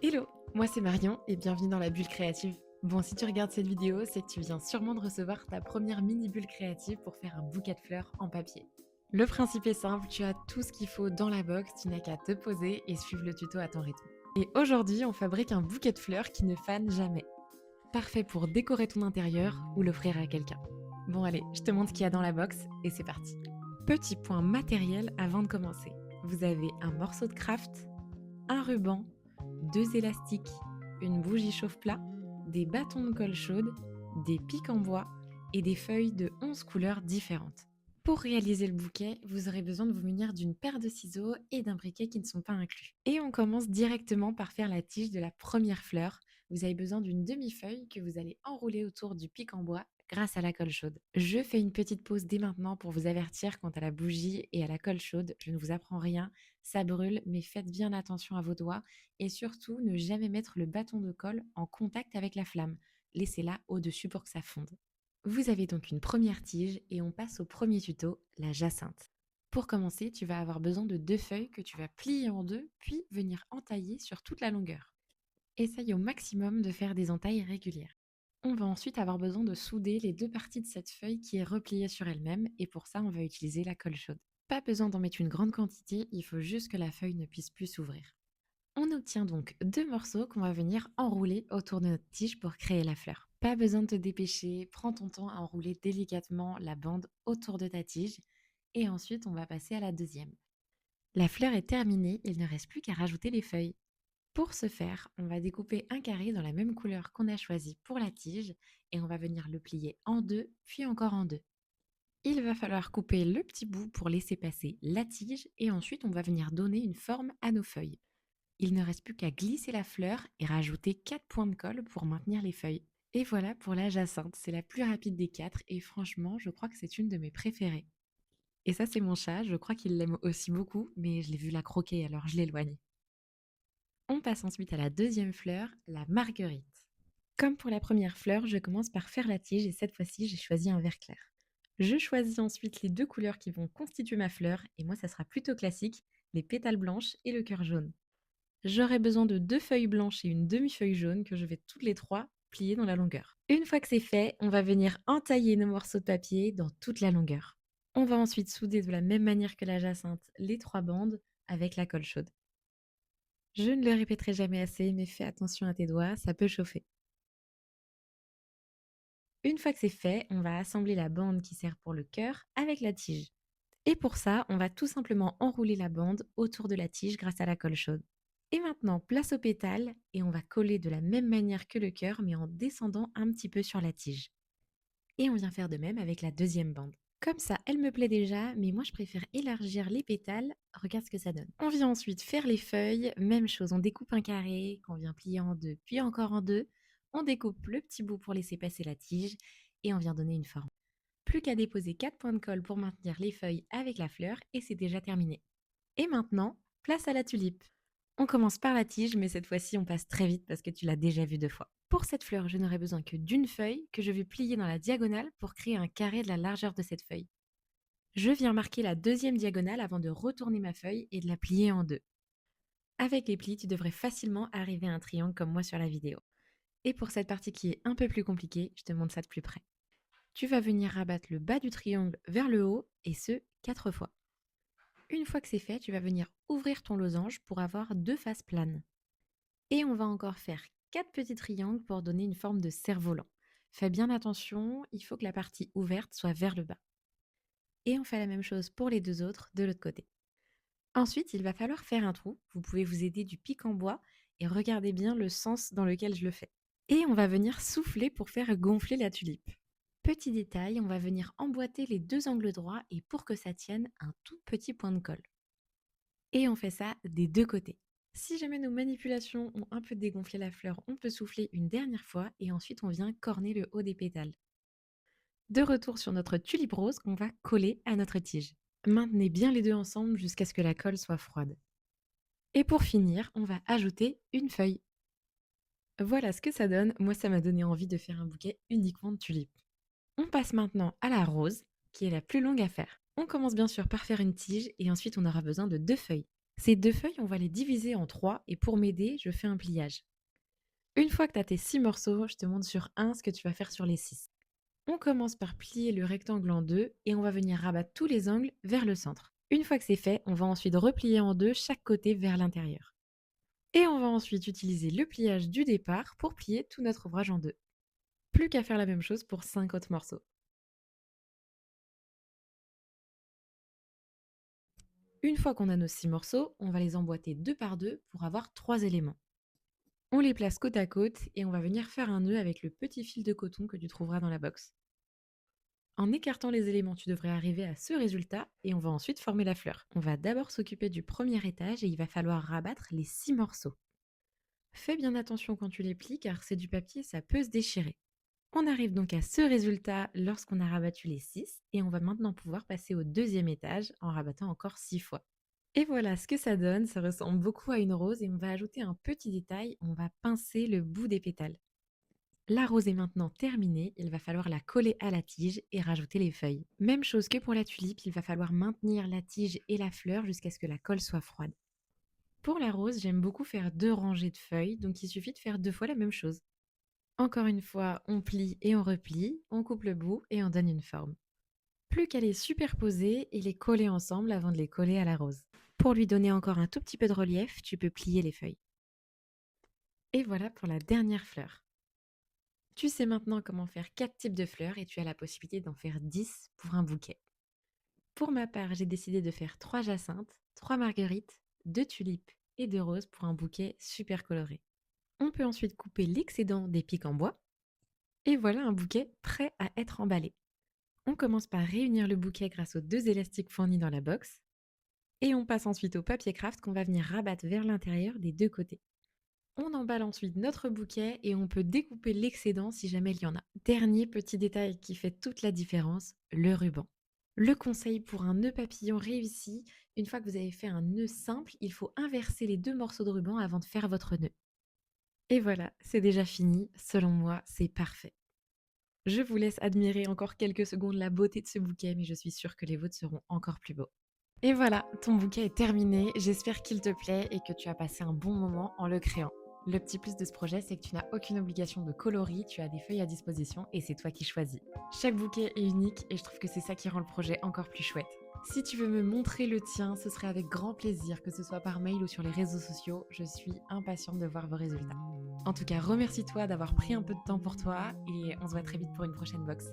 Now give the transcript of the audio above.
Hello, moi c'est Marion et bienvenue dans la bulle créative. Bon, si tu regardes cette vidéo, c'est que tu viens sûrement de recevoir ta première mini bulle créative pour faire un bouquet de fleurs en papier. Le principe est simple, tu as tout ce qu'il faut dans la box, tu n'as qu'à te poser et suivre le tuto à ton rythme. Et aujourd'hui, on fabrique un bouquet de fleurs qui ne fane jamais. Parfait pour décorer ton intérieur ou l'offrir à quelqu'un. Bon allez, je te montre ce qu'il y a dans la box et c'est parti. Petit point matériel avant de commencer. Vous avez un morceau de craft, un ruban, 2 élastiques, une bougie chauffe-plat, des bâtons de colle chaude, des pics en bois et des feuilles de 11 couleurs différentes. Pour réaliser le bouquet, vous aurez besoin de vous munir d'une paire de ciseaux et d'un briquet qui ne sont pas inclus. Et on commence directement par faire la tige de la première fleur. Vous avez besoin d'une demi-feuille que vous allez enrouler autour du pic en bois grâce à la colle chaude. Je fais une petite pause dès maintenant pour vous avertir quant à la bougie et à la colle chaude. Je ne vous apprends rien, ça brûle, mais faites bien attention à vos doigts et surtout ne jamais mettre le bâton de colle en contact avec la flamme. Laissez-la au-dessus pour que ça fonde. Vous avez donc une première tige et on passe au premier tuto, la jacinthe. Pour commencer, tu vas avoir besoin de 2 feuilles que tu vas plier en deux, puis venir entailler sur toute la longueur. Essaye au maximum de faire des entailles régulières. On va ensuite avoir besoin de souder les 2 parties de cette feuille qui est repliée sur elle-même et pour ça, on va utiliser la colle chaude. Pas besoin d'en mettre une grande quantité, il faut juste que la feuille ne puisse plus s'ouvrir. On obtient donc 2 morceaux qu'on va venir enrouler autour de notre tige pour créer la fleur. Pas besoin de te dépêcher, prends ton temps à enrouler délicatement la bande autour de ta tige et ensuite on va passer à la deuxième. La fleur est terminée, il ne reste plus qu'à rajouter les feuilles. Pour ce faire, on va découper un carré dans la même couleur qu'on a choisi pour la tige et on va venir le plier en deux, puis encore en deux. Il va falloir couper le petit bout pour laisser passer la tige et ensuite on va venir donner une forme à nos feuilles. Il ne reste plus qu'à glisser la fleur et rajouter 4 points de colle pour maintenir les feuilles. Et voilà pour la jacinthe, c'est la plus rapide des 4 et franchement, je crois que c'est une de mes préférées. Et ça, c'est mon chat, je crois qu'il l'aime aussi beaucoup, mais je l'ai vu la croquer, alors je l'éloigne. On passe ensuite à la deuxième fleur, la marguerite. Comme pour la première fleur, je commence par faire la tige et cette fois-ci, j'ai choisi un vert clair. Je choisis ensuite les 2 couleurs qui vont constituer ma fleur et moi, ça sera plutôt classique, les pétales blanches et le cœur jaune. J'aurai besoin de 2 feuilles blanches et une demi-feuille jaune que je vais toutes les 3 plier dans la longueur. Une fois que c'est fait, on va venir entailler nos morceaux de papier dans toute la longueur. On va ensuite souder de la même manière que la jacinthe les 3 bandes avec la colle chaude. Je ne le répéterai jamais assez, mais fais attention à tes doigts, ça peut chauffer. Une fois que c'est fait, on va assembler la bande qui sert pour le cœur avec la tige. Et pour ça, on va tout simplement enrouler la bande autour de la tige grâce à la colle chaude. Et maintenant, place aux pétales et on va coller de la même manière que le cœur mais en descendant un petit peu sur la tige. Et on vient faire de même avec la deuxième bande. Comme ça, elle me plaît déjà, mais moi je préfère élargir les pétales. Regarde ce que ça donne. On vient ensuite faire les feuilles. Même chose, on découpe un carré qu'on vient plier en deux, puis encore en deux. On découpe le petit bout pour laisser passer la tige et on vient donner une forme. Plus qu'à déposer 4 points de colle pour maintenir les feuilles avec la fleur et c'est déjà terminé. Et maintenant, place à la tulipe. On commence par la tige, mais cette fois-ci, on passe très vite parce que tu l'as déjà vue 2 fois. Pour cette fleur, je n'aurai besoin que d'une feuille que je vais plier dans la diagonale pour créer un carré de la largeur de cette feuille. Je viens marquer la deuxième diagonale avant de retourner ma feuille et de la plier en deux. Avec les plis, tu devrais facilement arriver à un triangle comme moi sur la vidéo. Et pour cette partie qui est un peu plus compliquée, je te montre ça de plus près. Tu vas venir rabattre le bas du triangle vers le haut et ce, 4 fois. Une fois que c'est fait, tu vas venir ouvrir ton losange pour avoir 2 faces planes. Et on va encore faire 4 petits triangles pour donner une forme de cerf-volant. Fais bien attention, il faut que la partie ouverte soit vers le bas. Et on fait la même chose pour les 2 autres de l'autre côté. Ensuite, il va falloir faire un trou. Vous pouvez vous aider du pic en bois et regardez bien le sens dans lequel je le fais. Et on va venir souffler pour faire gonfler la tulipe. Petit détail, on va venir emboîter les 2 angles droits et pour que ça tienne, un tout petit point de colle. Et on fait ça des 2 côtés. Si jamais nos manipulations ont un peu dégonflé la fleur, on peut souffler une dernière fois et ensuite on vient corner le haut des pétales. De retour sur notre tulipe rose qu'on va coller à notre tige. Maintenez bien les 2 ensemble jusqu'à ce que la colle soit froide. Et pour finir, on va ajouter une feuille. Voilà ce que ça donne. Moi, ça m'a donné envie de faire un bouquet uniquement de tulipes. On passe maintenant à la rose, qui est la plus longue à faire. On commence bien sûr par faire une tige et ensuite on aura besoin de 2 feuilles. Ces 2 feuilles, on va les diviser en 3 et pour m'aider, je fais un pliage. Une fois que tu as tes 6 morceaux, je te montre sur un ce que tu vas faire sur les 6. On commence par plier le rectangle en deux et on va venir rabattre tous les angles vers le centre. Une fois que c'est fait, on va ensuite replier en deux chaque côté vers l'intérieur. Et on va ensuite utiliser le pliage du départ pour plier tout notre ouvrage en deux. Plus qu'à faire la même chose pour 5 autres morceaux. Une fois qu'on a nos 6 morceaux, on va les emboîter deux par deux pour avoir 3 éléments. On les place côte à côte et on va venir faire un nœud avec le petit fil de coton que tu trouveras dans la box. En écartant les éléments, tu devrais arriver à ce résultat et on va ensuite former la fleur. On va d'abord s'occuper du premier étage et il va falloir rabattre les 6 morceaux. Fais bien attention quand tu les plies car c'est du papier, ça peut se déchirer. On arrive donc à ce résultat lorsqu'on a rabattu les 6 et on va maintenant pouvoir passer au deuxième étage en rabattant encore 6 fois. Et voilà ce que ça donne, ça ressemble beaucoup à une rose et on va ajouter un petit détail, on va pincer le bout des pétales. La rose est maintenant terminée, il va falloir la coller à la tige et rajouter les feuilles. Même chose que pour la tulipe, il va falloir maintenir la tige et la fleur jusqu'à ce que la colle soit froide. Pour la rose, j'aime beaucoup faire 2 rangées de feuilles, donc il suffit de faire 2 fois la même chose. Encore une fois, on plie et on replie, on coupe le bout et on donne une forme. Plus qu'à les superposer et les coller ensemble avant de les coller à la rose. Pour lui donner encore un tout petit peu de relief, tu peux plier les feuilles. Et voilà pour la dernière fleur. Tu sais maintenant comment faire 4 types de fleurs et tu as la possibilité d'en faire 10 pour un bouquet. Pour ma part, j'ai décidé de faire 3 jacinthes, 3 marguerites, 2 tulipes et 2 roses pour un bouquet super coloré. On peut ensuite couper l'excédent des pics en bois et voilà un bouquet prêt à être emballé. On commence par réunir le bouquet grâce aux 2 élastiques fournis dans la box et on passe ensuite au papier craft qu'on va venir rabattre vers l'intérieur des deux côtés. On emballe ensuite notre bouquet et on peut découper l'excédent si jamais il y en a. Dernier petit détail qui fait toute la différence, le ruban. Le conseil pour un nœud papillon réussi, une fois que vous avez fait un nœud simple, il faut inverser les 2 morceaux de ruban avant de faire votre nœud. Et voilà, c'est déjà fini. Selon moi, c'est parfait. Je vous laisse admirer encore quelques secondes la beauté de ce bouquet, mais je suis sûre que les vôtres seront encore plus beaux. Et voilà, ton bouquet est terminé. J'espère qu'il te plaît et que tu as passé un bon moment en le créant. Le petit plus de ce projet, c'est que tu n'as aucune obligation de coloris, tu as des feuilles à disposition et c'est toi qui choisis. Chaque bouquet est unique et je trouve que c'est ça qui rend le projet encore plus chouette. Si tu veux me montrer le tien, ce serait avec grand plaisir, que ce soit par mail ou sur les réseaux sociaux. Je suis impatiente de voir vos résultats. En tout cas, remercie-toi d'avoir pris un peu de temps pour toi et on se voit très vite pour une prochaine box.